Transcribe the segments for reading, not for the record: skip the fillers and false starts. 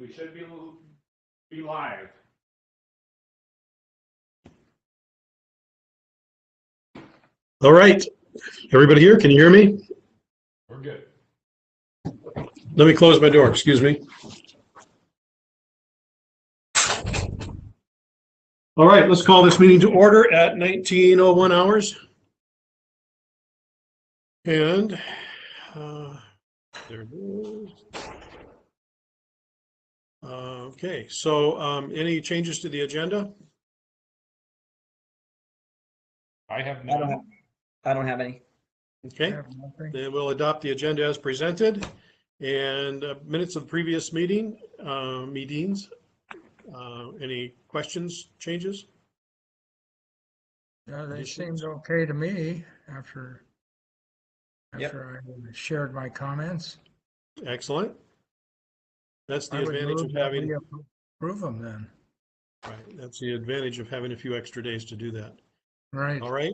We should be live. All right, everybody here, can you hear me? We're good. Let me close my door, excuse me. All right, let's call this meeting to order at 19:01 hours. And there it is. Okay, so any changes to the agenda? I have none. I don't have any. Okay, then we'll adopt the agenda as presented and minutes of the previous meetings. Any questions, changes? Yeah, they Additions? seemed okay to me after Yep. I shared my comments. Excellent. That's the I would advantage move of that having, we approve them then. right, that's the advantage of having a few extra days to do that. Right. All right.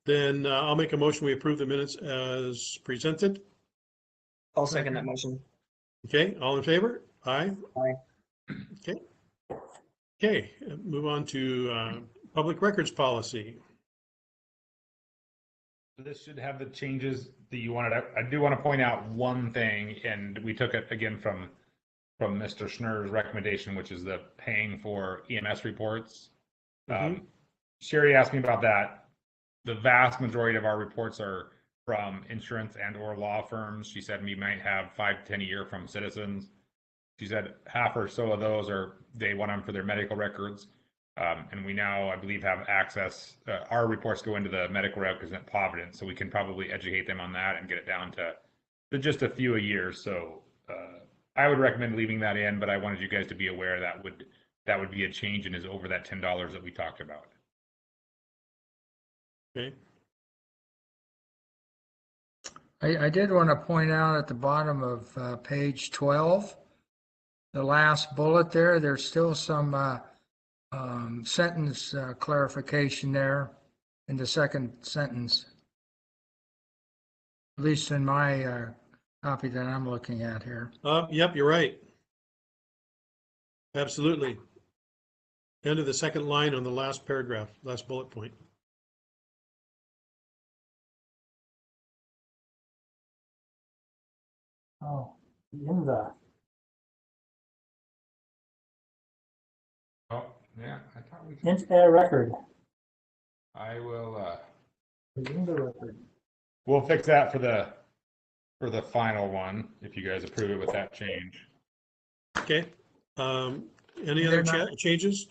Then I'll make a motion, we approve the minutes as presented. I'll second that motion. Okay, all in favor? Aye. Aye. Okay. Okay, move on to public records policy. This should have the changes that you wanted. I do want to point out one thing, and we took it again from Mr. Schnurr's recommendation, which is the paying for EMS reports. Sherry asked me about that. The vast majority of our reports are from insurance and or law firms. She said we might have 5 to 10 a year from citizens. She said half or so of those they want them for their medical records. And we now, I believe, have access. Our reports go into the medical records at Providence, so we can probably educate them on that and get it down to just a few a year. So I would recommend leaving that in, but I wanted you guys to be aware that would be a change and is over that $10 that we talked about. Okay. I did want to point out at the bottom of page 12, the last bullet there, there's still some sentence clarification there in the second sentence. At least in my copy that I'm looking at here. Yep, you're right. Absolutely. End of the second line on the last paragraph, last bullet point. Oh, in the, Oh, yeah, I thought we into a record, I will, in the record. we'll fix that for the final one, if you guys approve it with that change. Okay. Any other They're not- changes?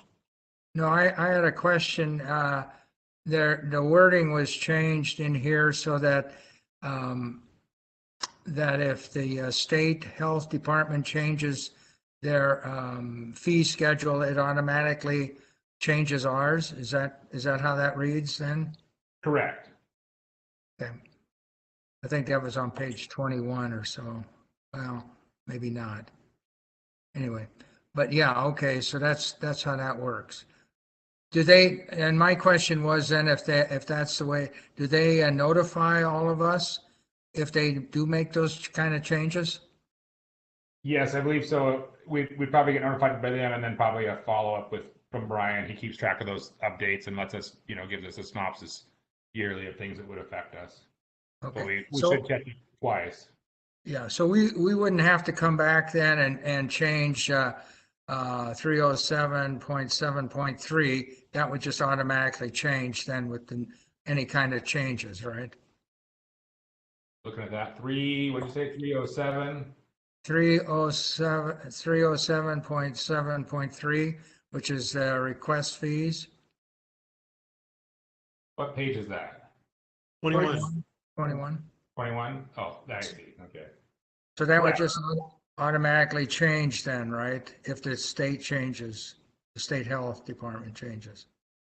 No, I had a question. The wording was changed in here so that that if the state health department changes their fee schedule, it automatically changes ours. Is that how that reads then? Correct. Okay. I think that was on page 21 or so. Well, maybe not. Anyway, but yeah, okay, so that's how that works. Do they, and my question was then if that's the way, do they notify all of us if they do make those kind of changes? Yes, I believe so. We'd probably get notified by them and then probably a follow-up from Brian. He keeps track of those updates and lets us, gives us a synopsis yearly of things that would affect us. But Okay. we So, should check it twice. yeah, so we wouldn't have to come back then and change 307.7.3. That would just automatically change then with any kind of changes, right? Looking at that, what did you say, 307? 307.7.3, which is request fees. What page is that? 21. 21. 21? Oh, I see, okay. So that would Correct. just automatically change then, right? If the state changes, the state health department changes.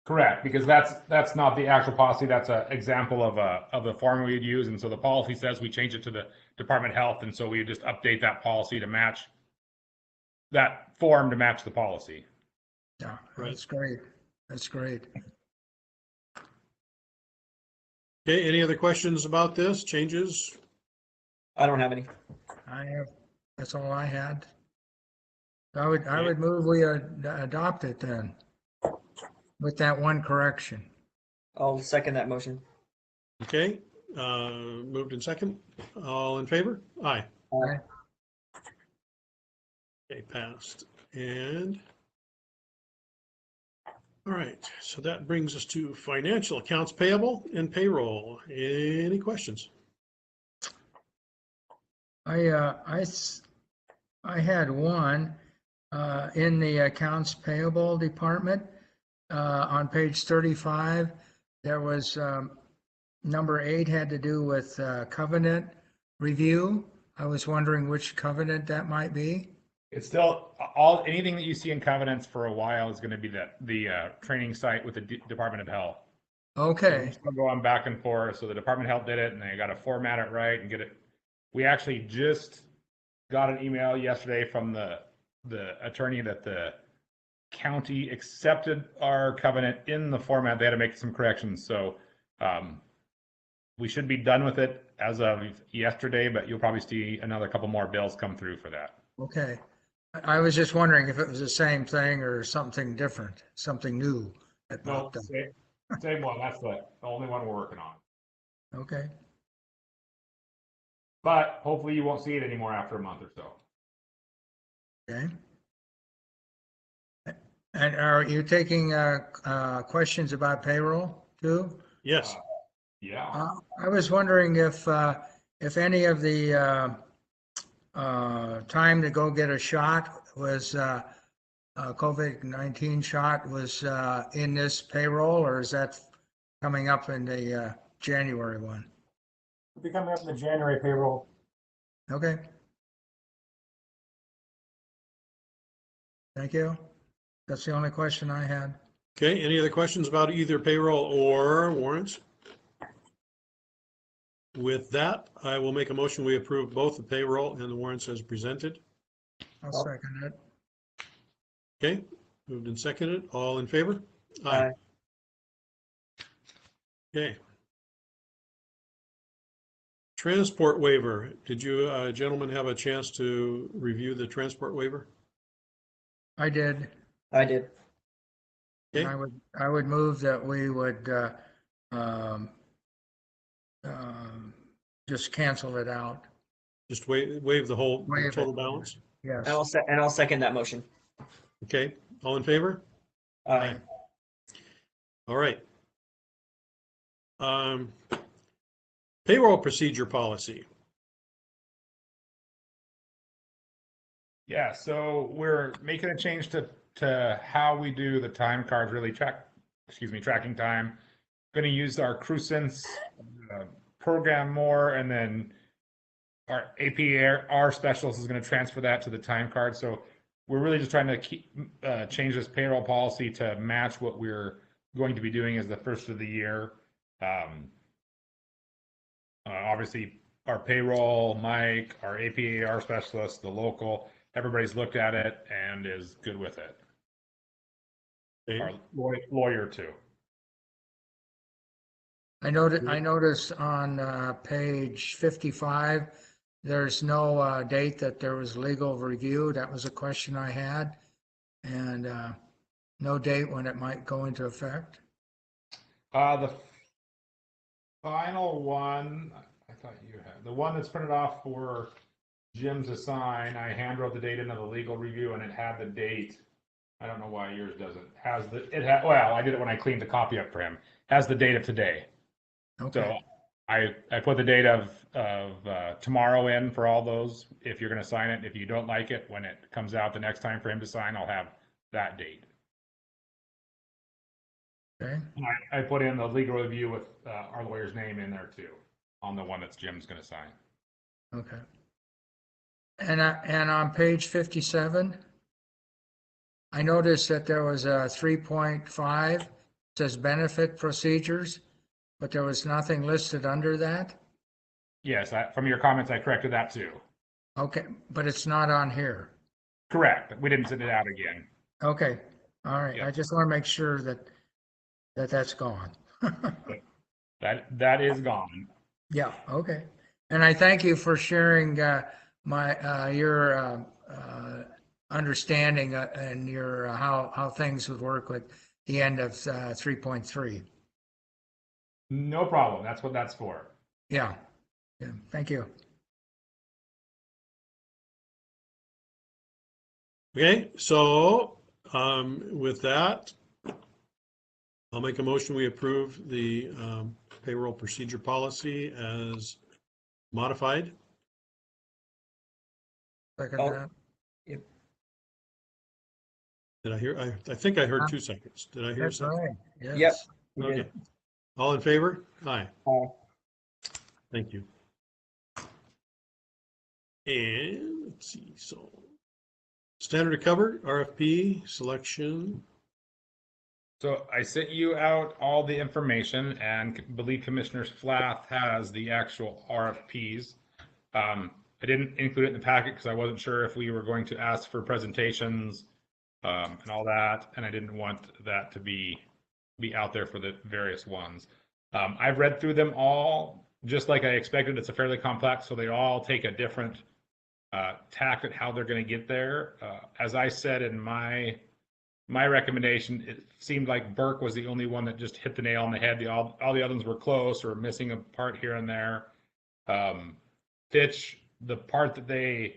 Correct, because that's not the actual policy. That's an example of the form we'd use. And so the policy says we change it to the Department of Health. And so we just update that policy to match that form to match the policy. Yeah, Right. that's great. That's great. Okay, any other questions about this, changes? I don't have any. That's all I had. I would move we adopt it then with that one correction. I'll second that motion. Okay, moved in second. All in favor? Aye. Aye. Okay, passed. And all right, so that brings us to financial accounts payable and payroll. Any questions? I had one in the accounts payable department. On page 35, there was number 8 had to do with covenant review. I was wondering which covenant that might be. It's still anything that you see in covenants for a while is going to be the training site with the Department of Health. Okay, It's still going back and forth. So the Department of Health did it, and they got to format it right and get it. We actually just got an email yesterday from the attorney that the county accepted our covenant in the format. They had to make some corrections. So we should be done with it as of yesterday, but you'll probably see another couple more bills come through for that. okay. I was just wondering if it was the same thing or something different, something new that No, popped up. same one. That's the only one we're working on. Okay, But hopefully you won't see it anymore after a month or so. okay. And are you taking questions about payroll too? Yes. Yeah. I was wondering if any of the time to go get a shot was COVID-19 shot was in this payroll, or is that coming up in the January one? It'll be coming up in the January payroll. Okay. Thank you. That's the only question I had. Okay, any other questions about either payroll or warrants? With that, I will make a motion. We approve both the payroll and the warrants as presented. I'll second it. Okay, moved and seconded. All in favor? Aye. Okay. Transport waiver. Did you gentlemen have a chance to review the transport waiver? I did. I did. Okay. And I would move that we would just cancel it out. Just waive the whole Waive it. total balance? Yes. And I'll second that motion. Okay, all in favor? Aye. All right. Payroll procedure policy. Yeah, so we're making a change to how we do the time cards, really tracking time. Going to use our CrewSense program more, and then our APR specialist is going to transfer that to the time card. So we're really just trying to change this payroll policy to match what we're going to be doing as the first of the year. Obviously, our payroll, Mike, our APAR specialist, the local, everybody's looked at it and is good with it. Okay. Our lawyer too. I noticed on page 55, there's no date that there was legal review. That was a question I had. And no date when it might go into effect. The final one, I thought you had, the one that's printed off for Jim to sign, I hand wrote the date into the legal review and it had the date. I don't know why yours doesn't. Well, I did it when I cleaned the copy up for him. Has the date of today. Okay. So I put the date of tomorrow in for all those. If you're going to sign it, if you don't like it, when it comes out the next time for him to sign, I'll have that date. Okay. And I put in the legal review with our lawyer's name in there too, on the one that's Jim's going to sign. Okay. And on page 57, I noticed that there was a 3.5 says benefit procedures, but there was nothing listed under that. Yes, from your comments, I corrected that too. Okay, but it's not on here. Correct. We didn't send it out again. Okay, all right. Yeah. I just want to make sure that's gone. That is gone. Yeah, okay. And I thank you for sharing your understanding and your, how things would work with the end of 3.3. No problem. That's what that's for. Yeah, yeah, thank you. Okay, so with that, I'll make a motion, we approve the payroll procedure policy as modified. Second Oh. that. Did I hear? I think I heard 2 seconds. Did I hear a That's second? right, Yep. yes. We Okay. did. All in favor? Aye. Aye. Thank you. And let's see, so standard to cover, RFP selection. So I sent you out all the information and believe Commissioner Flath has the actual RFPs. I didn't include it in the packet because I wasn't sure if we were going to ask for presentations and all that, and I didn't want that to be out there for the various ones. I've read through them all, just like I expected. It's a fairly complex, so they all take a different tack at how they're going to get there. As I said in my recommendation, it seemed like Burke was the only one that just hit the nail on the head. All the others were close or missing a part here and there. Fitch, the part that they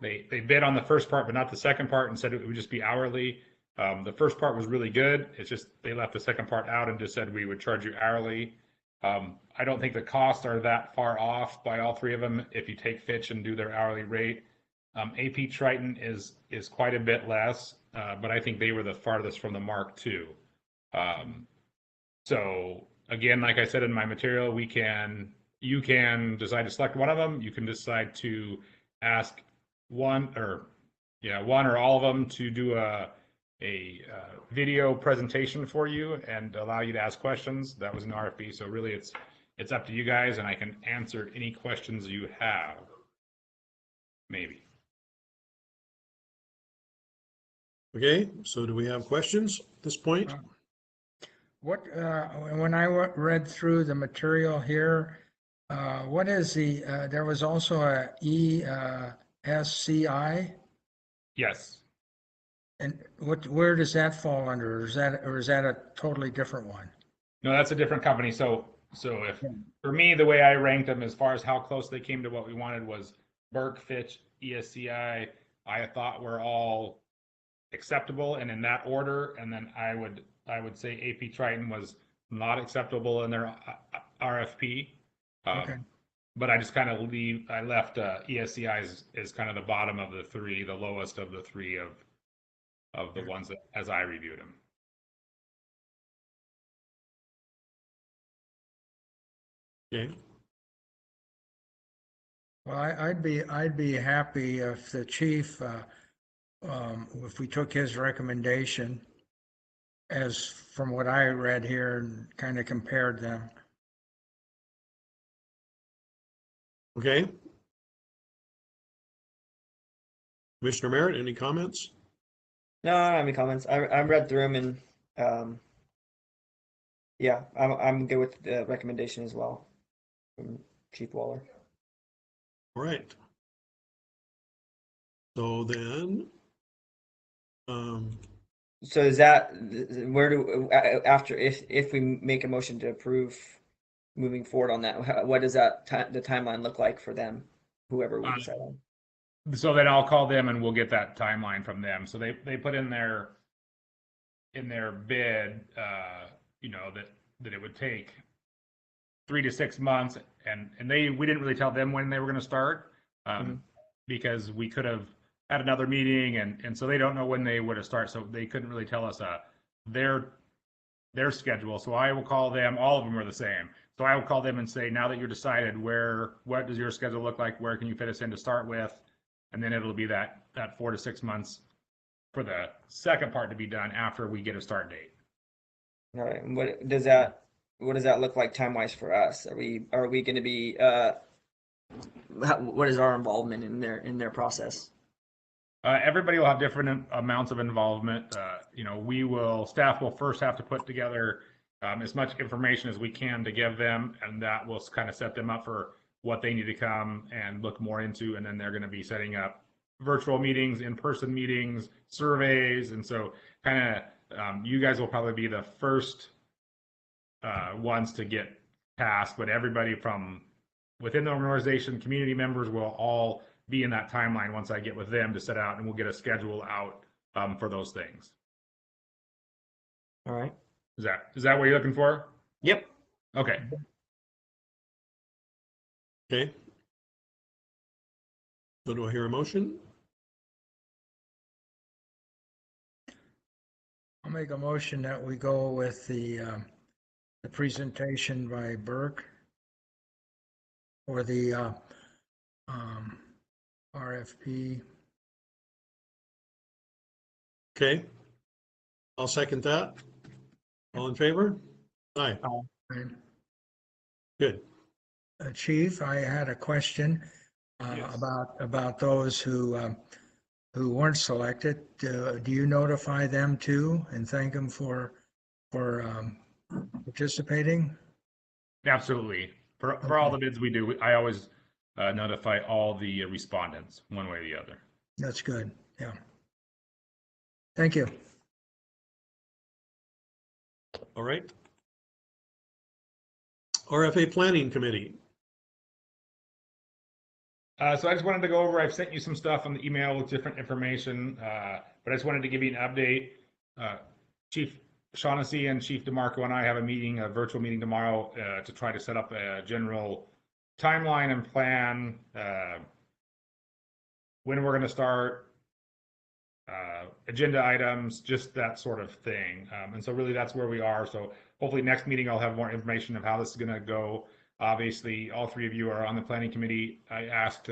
bid on the first part, but not the second part, and said it would just be hourly. The first part was really good. It's just they left the second part out and just said we would charge you hourly. I don't think the costs are that far off by all three of them if you take Fitch and do their hourly rate. AP Triton is quite a bit less, but I think they were the farthest from the mark too. So again, like I said in my material, you can decide to select one of them. You can decide to ask one or all of them to do a video presentation for you and allow you to ask questions. That was an RFP, so really it's up to you guys, and I can answer any questions you have. Maybe. Okay, so do we have questions at this point? What, when I read through the material here, what is there was also a ESCI, Yes. and where does that fall under? Or is that a totally different one? No, that's a different company. So if for me, the way I ranked them as far as how close they came to what we wanted was Burke, Fitch, ESCI, I thought were all acceptable and in that order. And then I would say AP Triton was not acceptable in their RFP. Okay. But I just kind of left ESCI as kind of the bottom of the three, the lowest of the three of the ones that, as I reviewed them. Okay, Well, I'd be happy if the chief, if we took his recommendation as from what I read here and kind of compared them. okay. Commissioner Merritt, any comments? No, I don't have any comments. I read through them and yeah, I'm good with the recommendation as well from Chief Waller. All right. So then, So is that where do after if we make a motion to approve moving forward on that, what does that the timeline look like for them, whoever we decide on? So then I'll call them and we'll get that timeline from them. So they put in their bid, that it would take 3 to 6 months, and we didn't really tell them when they were going to start, because we could have had another meeting, and so they don't know when they would have started, so they couldn't really tell us their schedule. So I will call them. All of them are the same. So I will call them and say, now that you're decided, what does your schedule look like? Where can you fit us in to start with? And then it'll be that 4 to 6 months for the second part to be done after we get a start date. All right. And what does that look like time wise for us? Are we going to be what is our involvement in their process? Everybody will have different amounts of involvement. Staff will first have to put together as much information as we can to give them, and that will kind of set them up for what they need to come and look more into. And then they're going to be setting up virtual meetings, in-person meetings, surveys. And so kind of you guys will probably be the first ones to get passed, but everybody from within the organization, community members will all be in that timeline once I get with them to set out, and we'll get a schedule out for those things. All right. Is that what you're looking for? Yep. Okay. Okay. So do I hear a motion? I'll make a motion that we go with the presentation by Burke or the RFP. Okay. I'll second that. All in favor? Aye. And, Good. Chief, I had a question Yes. about those who weren't selected. Do you notify them too and thank them for participating? Absolutely. For all the bids we do, I always notify all the respondents one way or the other. That's good. Yeah. Thank you. All right. RFA Planning Committee. So I just wanted to go over, I've sent you some stuff on the email with different information, but I just wanted to give you an update. Chief Shaughnessy and Chief DeMarco and I have a virtual meeting tomorrow to try to set up a general timeline and plan, when we're going to start, agenda items, just that sort of thing. And so really that's where we are. So hopefully next meeting I'll have more information of how this is going to go. Obviously, all three of you are on the planning committee. I asked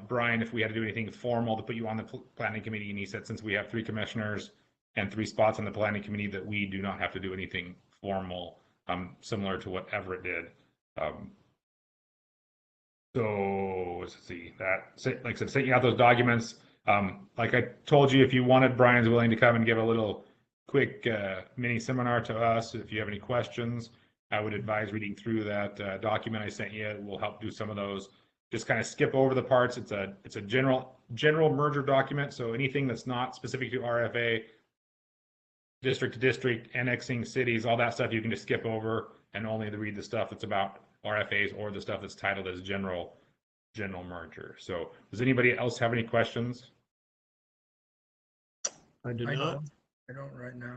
Brian if we had to do anything formal to put you on the planning committee, and he said since we have 3 commissioners and 3 spots on the planning committee that we do not have to do anything formal, similar to what Everett did. So let's see that, like I said, sent you out those documents. Like I told you, if you wanted, Brian's willing to come and give a little quick mini seminar to us. If you have any questions, I would advise reading through that document I sent you. It will help do some of those. Just kind of skip over the parts. It's a general merger document. So anything that's not specific to RFA, district to district, annexing cities, all that stuff, you can just skip over and only read the stuff that's about RFAs or the stuff that's titled as general merger. So does anybody else have any questions? I do I not. don't right now.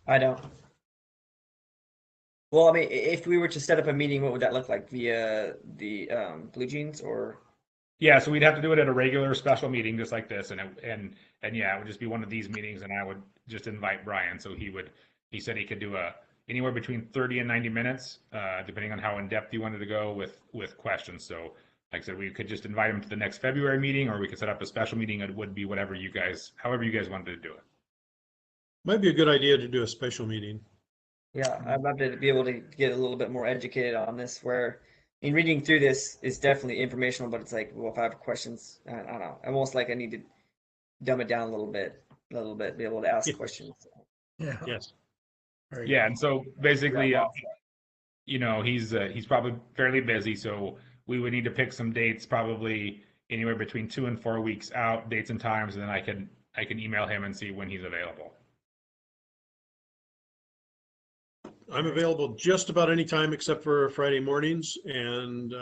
I don't. Well, I mean, if we were to set up a meeting, what would that look like via the Blue Jeans or? Yeah, so we'd have to do it at a regular special meeting just like this, and yeah, it would just be one of these meetings, and I would just invite Brian. So he said he could do anywhere between 30 and 90 minutes, depending on how in depth you wanted to go with questions. So like I said, we could just invite him to the next February meeting, or we could set up a special meeting. It would be however you guys wanted to do it. Might be a good idea to do a special meeting. Yeah, I'd love to be able to get a little bit more educated on this. Where in reading through this is definitely informational, but it's like, well, if I have questions, I don't know. Almost like I need to dumb it down a little bit, be able to ask questions. Yeah. Yes. Very Yeah, good. and so basically, you know, he's probably fairly busy, so we would need to pick some dates, probably anywhere between 2 and 4 weeks out, dates and times, and then I can email him and see when he's available. I'm available just about any time except for Friday mornings and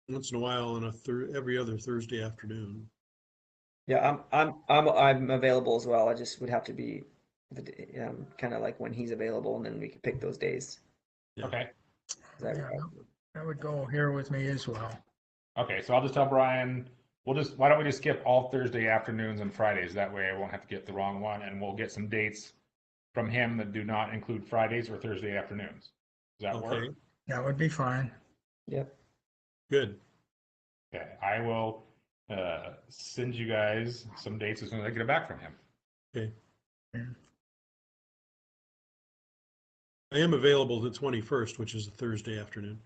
once in a while on every other Thursday afternoon. Yeah, I'm available as well. I just would have to be kind of like when he's available, and then we can pick those days. Yeah. Okay. Is that Yeah, right? that would go here with me as well. Okay, so I'll just tell Brian, why don't we just skip all Thursday afternoons and Fridays? That way I won't have to get the wrong one, and we'll get some dates from him that do not include Fridays or Thursday afternoons. Does that work? Okay, That would be fine. Yep. good. Okay, I will send you guys some dates as soon as I get it back from him. Okay. Yeah. I am available the 21st, which is a Thursday afternoon.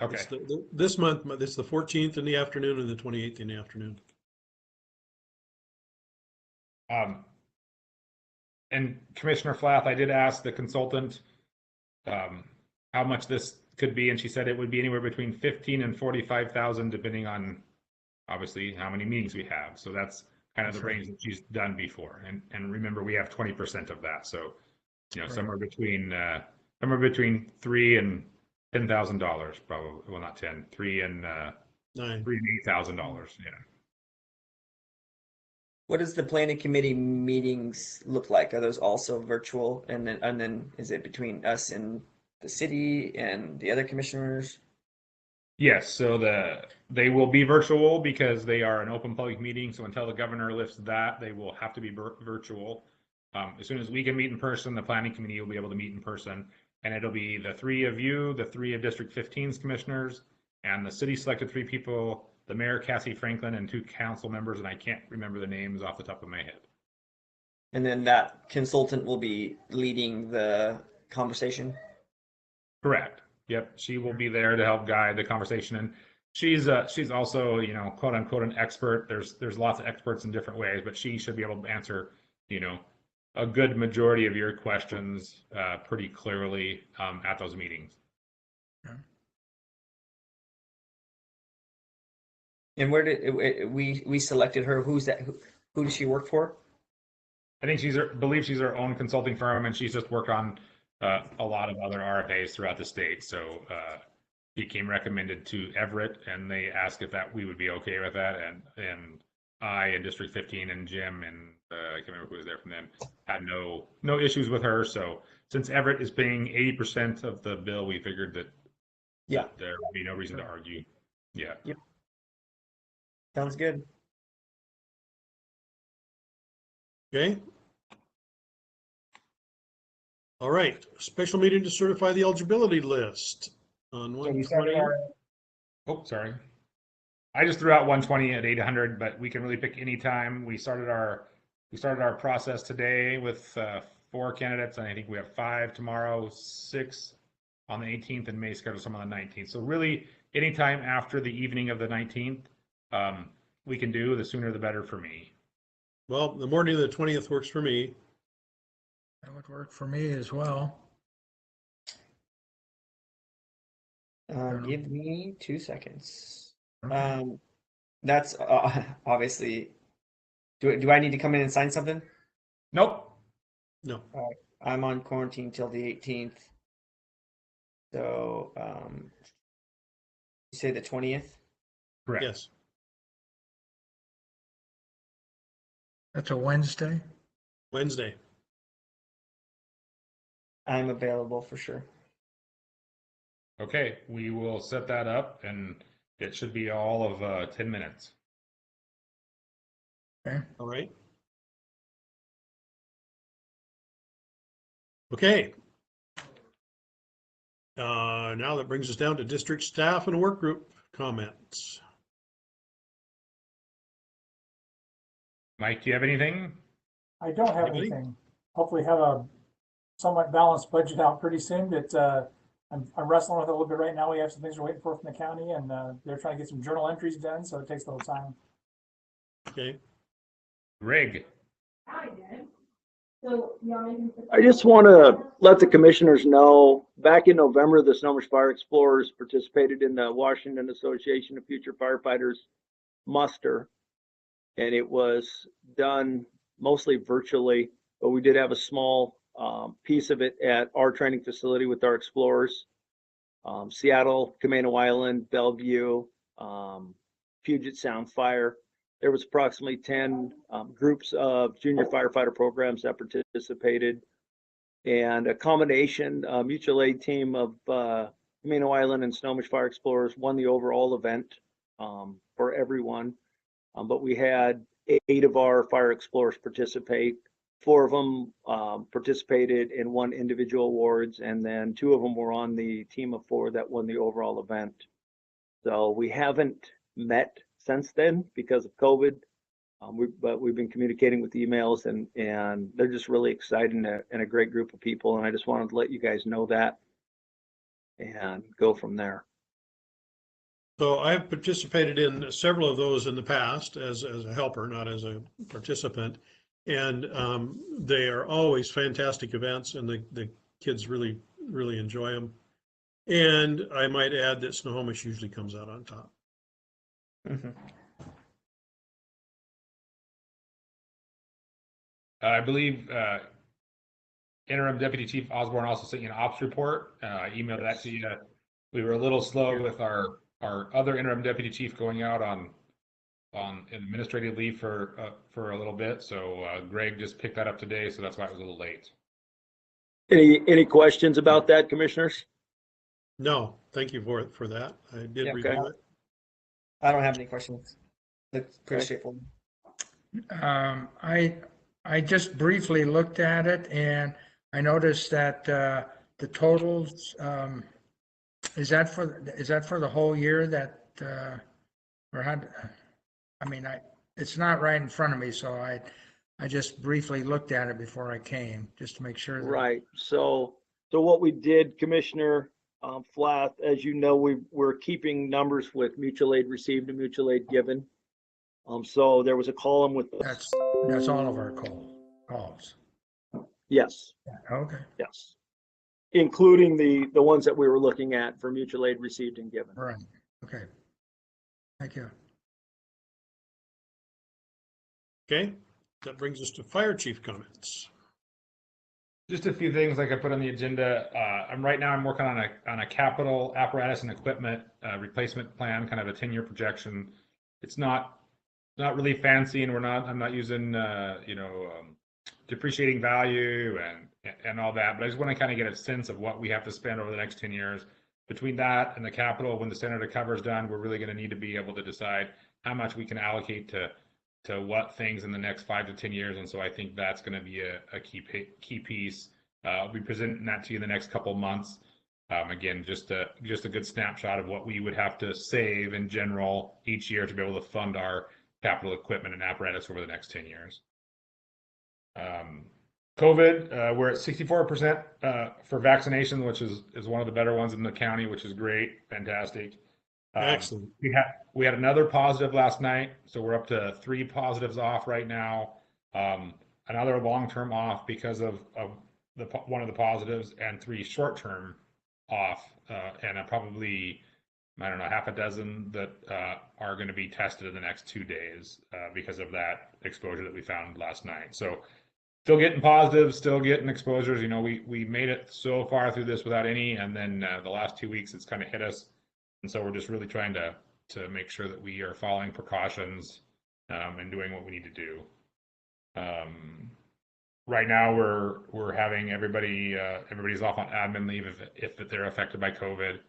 Okay. It's this month, it's the 14th in the afternoon and the 28th in the afternoon. And Commissioner Flath, I did ask the consultant how much this could be, and she said it would be anywhere between 15 and 45,000, depending on obviously how many meetings we have. So that's kind of the That's right. range that she's done before. And remember, we have 20% of that. So, you know, Right. somewhere between $3,000 and $10,000, probably. Well, not 10, $3,000 and Nine. $8,000. Yeah. What does the planning committee meetings look like? Are those also virtual? And then is it between us and the city and the other commissioners? Yes, so they will be virtual because they are an open public meeting. So until the governor lifts that, they will have to be virtual. As soon as we can meet in person, the planning committee will be able to meet in person, and it'll be the three of you, the three of District 15's commissioners, and the city selected three people: the mayor, Cassie Franklin, and two council members, and I can't remember the names off the top of my head. And then that consultant will be leading the conversation. Correct. Yep, she will be there to help guide the conversation, and she's also, you know, quote unquote an expert. There's lots of experts in different ways, but she should be able to answer, you know, a good majority of your questions pretty clearly at those meetings. And where did we selected her? Who's that? Who does she work for? I think believe she's her own consulting firm, and she's just worked on a lot of other RFAs throughout the state. So he came recommended to Everett, and they asked if that we would be okay with that, and I and District 15 and Jim and I can't remember who was there from them had no issues with her. So since Everett is paying 80% of the bill, we figured that Yeah, there would be no reason to argue. Yeah. sounds good. Okay. All right, special meeting to certify the eligibility list on Yeah, you started 120. our- Oh, sorry. I just threw out 120 at 800, but we can really pick any time. We started our process today with 4 candidates, and I think we have 5 tomorrow, 6 on the 18th, and may schedule some on the 19th. So really, anytime after the evening of the 19th, we can do. The sooner the better for me. Well, the morning of the 20th works for me. That would work for me as well. Give me 2 seconds. Okay. That's obviously. Do I need to come in and sign something? Nope. No, I'm on quarantine till the 18th. So, you say the 20th? Correct. yes. That's a Wednesday? Wednesday. I'm available for sure. Okay, we will set that up, and it should be all of 10 minutes. Okay. All right. Okay. Now that brings us down to district staff and work group comments. Mike, do you have anything? I don't have Anybody? anything. Hopefully have a somewhat balanced budget out pretty soon, but I'm wrestling with it a little bit right now. We have some things we're waiting for from the county, and they're trying to get some journal entries done, so it takes a little time. Okay. Greg. I just want to let the commissioners know, back in November, the Snohomish Fire Explorers participated in the Washington Association of Future Firefighters muster. And it was done mostly virtually, but we did have a small piece of it at our training facility with our explorers. Seattle, Camano Island, Bellevue, Puget Sound Fire. There was approximately 10 groups of junior firefighter programs that participated, and a combination mutual aid team of Camano Island and Snohomish Fire Explorers won the overall event for everyone. But we had 8 of our fire explorers participate. 4 of them participated and won individual awards, and then 2 of them were on the team of 4 that won the overall event. So we haven't met since then because of COVID, but we've been communicating with emails, and they're just really excited and a great group of people. And I just wanted to let you guys know that and go from there. So I have participated in several of those in the past as a helper, not as a participant. And they are always fantastic events, and the kids really, really enjoy them. And I might add that Snohomish usually comes out on top. Mhm. I believe Interim Deputy Chief Osborne also sent you an ops report. I emailed that to you. We were a little slow with our other interim deputy chief going out on administrative leave for a little bit. So Greg just picked that up today, so that's why it was a little late. Any questions about that, commissioners? No, thank you for that. I did Yeah, review it. I don't have any questions. Looks pretty Okay. straightforward. I just briefly looked at it and I noticed that the totals, is that for the whole year that, or how, I mean, it's not right in front of me, so I just briefly looked at it before I came, just to make sure that. Right. So what we did, Commissioner Flath, as you know, we're keeping numbers with mutual aid received and mutual aid given. So there was a column with, That's all of our calls. yes, Okay, yes. Including the ones that we were looking at for mutual aid received and given. right, okay. Thank you. Okay, that brings us to fire chief comments. Just a few things like I put on the agenda. I'm working on a capital apparatus and equipment replacement plan, kind of a 10-year projection. It's not really fancy, and I'm not using depreciating value and all that, but I just want to kind of get a sense of what we have to spend over the next 10 years. Between that and the capital, when the standard of cover is done, we're really going to need to be able to decide how much we can allocate to what things in the next 5 to 10 years. And so I think that's going to be a key piece. I'll be presenting that to you in the next couple of months. Again, just a good snapshot of what we would have to save in general each year to be able to fund our capital equipment and apparatus over the next 10 years. COVID, we're at 64% for vaccination, which is one of the better ones in the county, which is great, fantastic. Excellent. We had another positive last night, so we're up to 3 positives off right now. Another long-term off because of one of the positives, and 3 short-term off, and probably, I don't know, half a dozen that are going to be tested in the next 2 days because of that exposure that we found last night. So still getting positives, still getting exposures. You know, we made it so far through this without any, and then the last 2 weeks it's kind of hit us. And so we're just really trying to make sure that we are following precautions and doing what we need to do. Right now we're having everybody's off on admin leave if they're affected by COVID.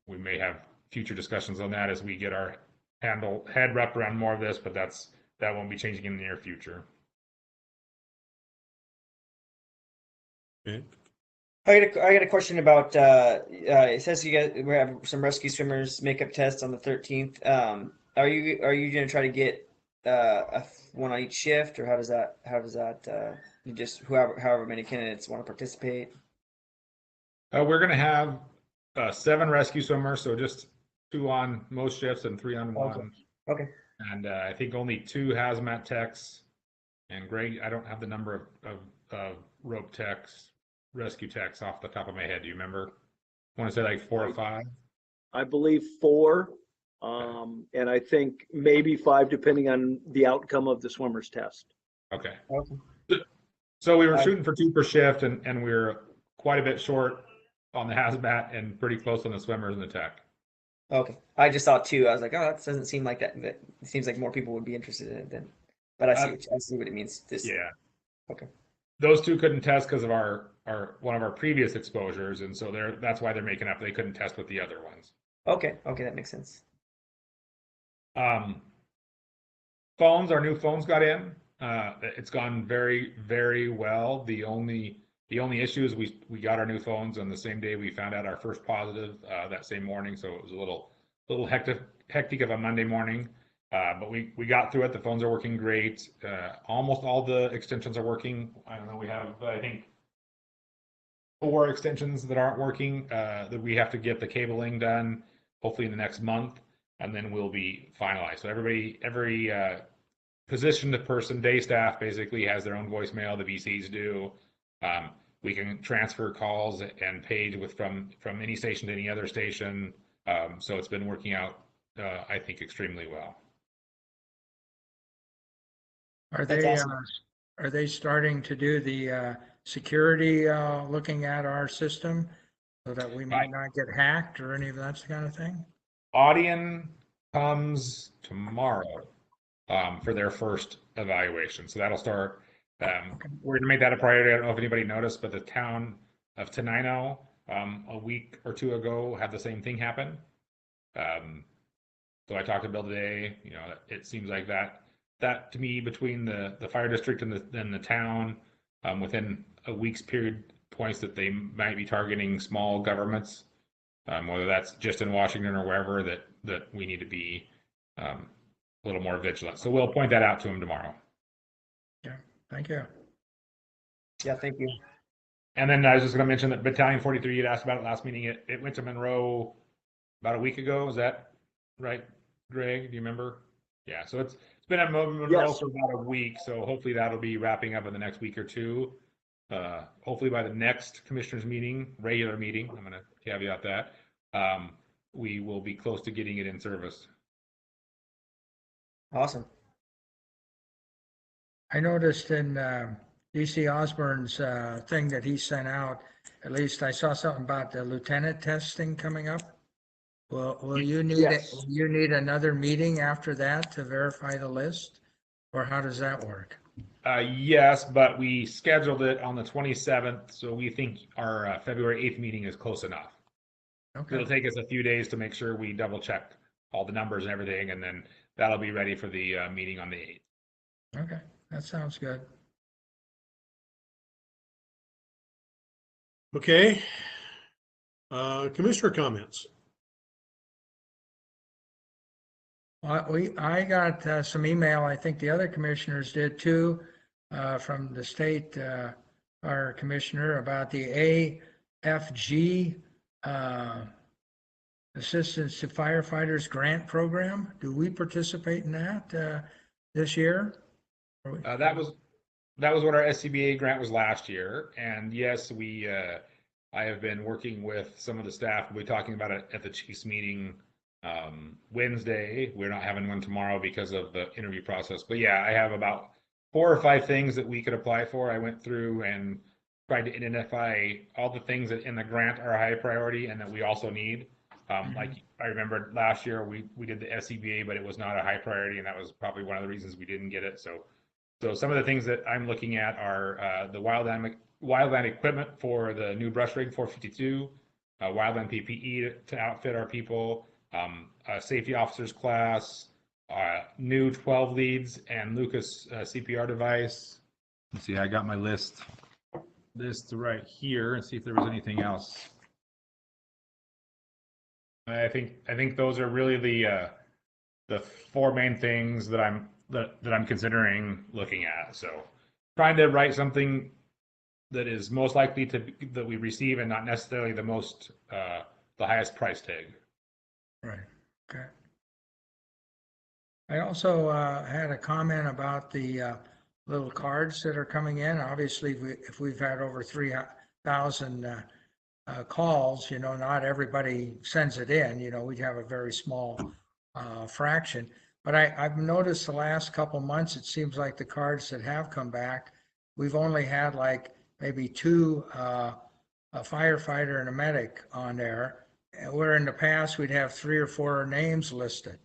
We may have future discussions on that as we get our head wrapped around more of this, but that won't be changing in the near future. Okay. I got a question about it says we have some rescue swimmers makeup tests on the 13th. Are you going to try to get one on each shift, or how does that you just however many candidates want to participate? We're going to have 7 rescue swimmers, so just 2 on most shifts and 3 on one. Okay. And I think only 2 hazmat techs. And Greg, I don't have the number of rope techs, rescue techs off the top of my head. Do you remember? I want to say like 4 or 5. I believe 4, and I think maybe 5, depending on the outcome of the swimmer's test. Okay. Okay. So we were shooting for 2 per shift, and we were quite a bit short on the hazmat and pretty close on the swimmers and the tech. Okay. I just saw 2. I was like, oh, that doesn't seem like that. It seems like more people would be interested in it then. But I see what it means. Yeah. Okay. Those 2 couldn't test because of one of our previous exposures, and so that's why they're making up. They couldn't test with the other ones. Okay, that makes sense. Phones, our new phones got in. It's gone very, very well. The only issue is we got our new phones on the same day we found out our first positive that same morning, so it was a little hectic of a Monday morning. But we got through it. The phones are working great. Almost all the extensions are working. I don't know. We have, I think, 4 extensions that aren't working that we have to get the cabling done, hopefully in the next month, and then we'll be finalized. So every positioned person, day staff basically has their own voicemail. The VCs do. We can transfer calls and page from any station to any other station. So it's been working out, I think, extremely well. Are That's they, awesome. are they starting to do the security, looking at our system so that we might not get hacked or any of that kind of thing? Audion comes tomorrow for their first evaluation. So that'll start. We're going to make that a priority. I don't know if anybody noticed, but the town of Tenino a week or two ago had the same thing happen. So I talked to Bill today. You know, it seems like that to me, between the fire district and the town, within a week's period, points that they might be targeting small governments, whether that's just in Washington or wherever, that we need to be a little more vigilant. So we'll point that out to him tomorrow. Yeah, thank you. Yeah, thank you. And then I was just going to mention that Battalion 43, you'd asked about it last meeting. It went to Monroe about a week ago. Is that right, Greg? Do you remember? Yeah, so it's been at Monroe Yes. for about a week. So hopefully that'll be wrapping up in the next week or two. Hopefully by the next commissioners meeting, regular meeting, I'm going to caveat that, we will be close to getting it in service. Awesome. I noticed in DC Osborne's thing that he sent out, at least I saw something about the lieutenant testing coming up. Will you need Yes. will you need another meeting after that to verify the list, or how does that work? Yes, but we scheduled it on the 27th, so we think our February 8th meeting is close enough. Okay, It'll take us a few days to make sure we double check all the numbers and everything, and then that'll be ready for the meeting on the 8th. okay, that sounds good. Okay. Commissioner comments. I got some email, I think the other commissioners did too, from the state, our commissioner, about the AFG Assistance to Firefighters Grant Program. Do we participate in that this year? That was what our SCBA grant was last year, and yes, I have been working with some of the staff. We'll be talking about it at the Chiefs meeting Wednesday. We're not having one tomorrow because of the interview process, but yeah, I have about 4 or 5 things that we could apply for. I went through and tried to identify all the things that in the grant are high priority and that we also need. Like I remember last year we did the SCBA, but it was not a high priority, and that was probably one of the reasons we didn't get it. So some of the things that I'm looking at are the wildland equipment for the new brush rig 452, wildland PPE to outfit our people, a safety officers class, new 12 leads, and Lucas CPR device. Let's see, I got my list right here, and see if there was anything else. I think those are really the 4 main things that I'm considering looking at. So trying to write something that is most likely that we receive and not necessarily the highest price tag. Right, okay. I also had a comment about the little cards that are coming in. Obviously, if we've had over 3,000 calls, not everybody sends it in, we'd have a very small fraction. But I've noticed the last couple months, it seems like the cards that have come back, we've only had like maybe 2, a firefighter and a medic on there, where in the past we'd have 3 or 4 names listed.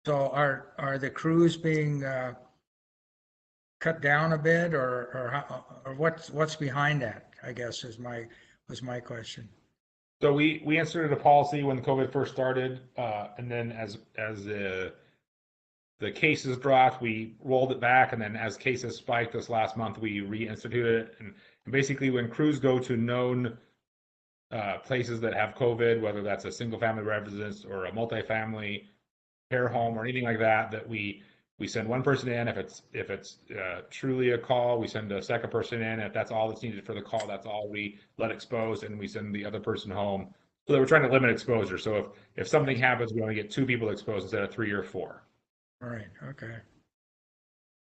So are the crews being cut down a bit, or what's behind that, I guess was my question. So we instituted a policy when COVID first started, and then as the cases dropped, we rolled it back, and then as cases spiked this last month, we reinstituted it. And basically, when crews go to known places that have COVID, whether that's a single-family residence or a multifamily care home or anything like that, that we send one person in. If it's truly a call, we send a second person in. If that's all that's needed for the call, that's all we let expose, and we send the other person home. So that we're trying to limit exposure. So if something happens, we only get 2 people exposed instead of 3 or 4. All right, okay.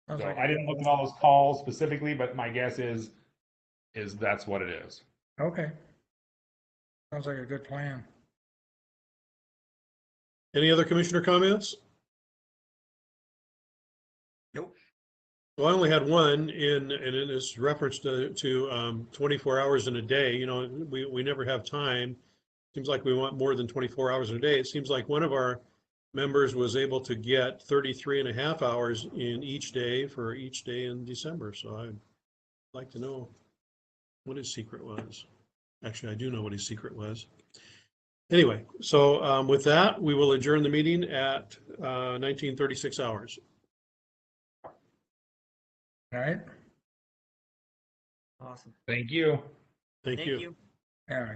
So I didn't look at all those calls specifically, but my guess is that's what it is. Okay. Sounds like a good plan. Any other commissioner comments? Nope. Well, I only had one and it is referenced to 24 hours in a day. You know, we never have time. Seems like we want more than 24 hours in a day. It seems like one of our members was able to get 33 and a half hours in each day for each day in December. So I'd like to know what his secret was. Actually, I do know what his secret was. Anyway, so with that, we will adjourn the meeting at 19:36 hours. All right? Awesome. Thank you. Thank you. you. Yeah.